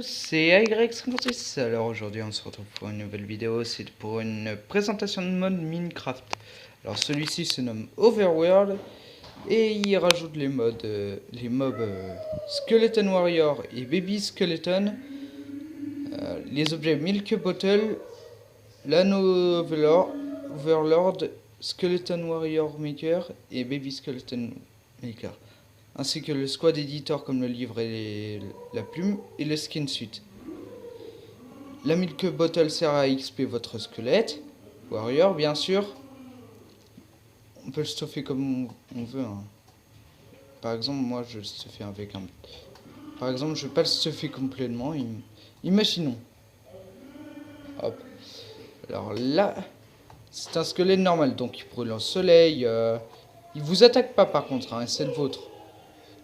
C'est AY56. Alors aujourd'hui on se retrouve pour une nouvelle vidéo, c'est pour une présentation de mode Minecraft. Alors celui-ci se nomme Overworld et il rajoute les mobs Skeleton Warrior et Baby Skeleton, les objets Milk Bottle, l'anneau Overlord, Skeleton Warrior Maker et Baby Skeleton Maker, ainsi que le squad editor comme le livre et la plume et le skin suit. La milk bottle sert à XP votre squelette warrior, bien sûr. On peut le stuffer comme on veut, hein. Par exemple, moi je le stuffais avec un... Par exemple, je vais pas le stuffer complètement. Imaginons. Hop. Alors là, c'est un squelette normal, donc il brûle au soleil. Il vous attaque pas par contre, hein, c'est le vôtre.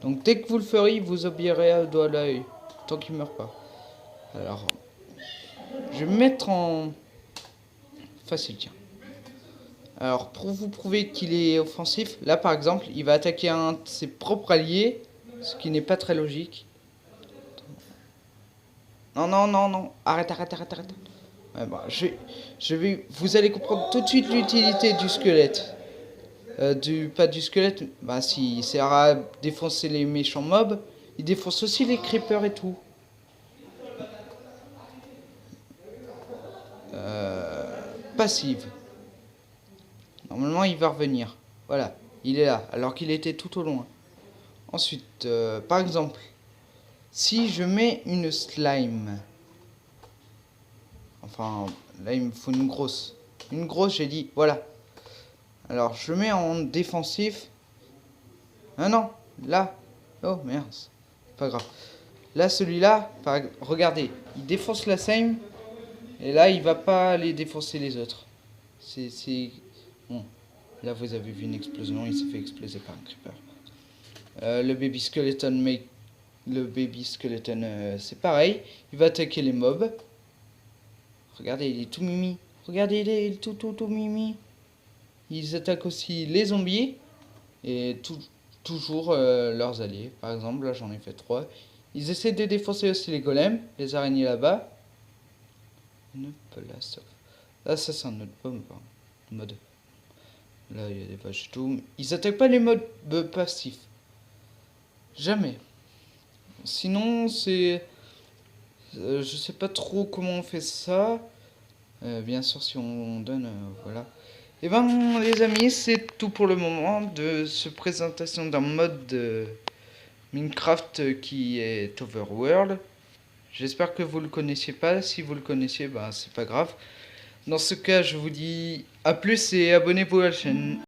Donc dès que vous le ferez, vous obéirez à doigt à l'œil, tant qu'il meurt pas. Alors, je vais me mettre en facile, tiens. Alors, pour vous prouver qu'il est offensif, là par exemple, il va attaquer un de ses propres alliés, ce qui n'est pas très logique. Non, non, non, non, arrête. Ouais, bah, vous allez comprendre tout de suite l'utilité du squelette. Pas du squelette, bah si, il sert à défoncer les méchants mobs, il défonce aussi les creepers et tout. Passive. Normalement, il va revenir. Voilà, il est là, alors qu'il était tout au loin. Ensuite, par exemple, si je mets une slime, enfin, là, il me faut une grosse. Une grosse, j'ai dit, voilà. Alors, je mets en défensif. Ah non, là. Oh, merde. Pas grave. Là, celui-là, regardez, il défonce la slime. Et là, il va pas aller défoncer les autres. C'est... Bon. Là, vous avez vu une explosion, il s'est fait exploser par un creeper. Le baby skeleton, c'est pareil. Il va attaquer les mobs. Regardez, il est tout mimi. Regardez, il est tout mimi. Ils attaquent aussi les zombies. Et toujours leurs alliés. Par exemple, là, j'en ai fait 3. Ils essaient de défoncer aussi les golems, les araignées là-bas. Là, ça, c'est un autre mode. Là, il y a des vaches et tout. Ils attaquent pas les modes passifs. Jamais. Sinon, c'est... je sais pas trop comment on fait ça. Bien sûr, si on donne... voilà. Et ben, les amis, c'est tout pour le moment de cette présentation d'un mode de Minecraft qui est Overworld. J'espère que vous le connaissiez pas. Si vous le connaissiez, ben, c'est pas grave. Dans ce cas, je vous dis à plus et abonnez-vous à la chaîne.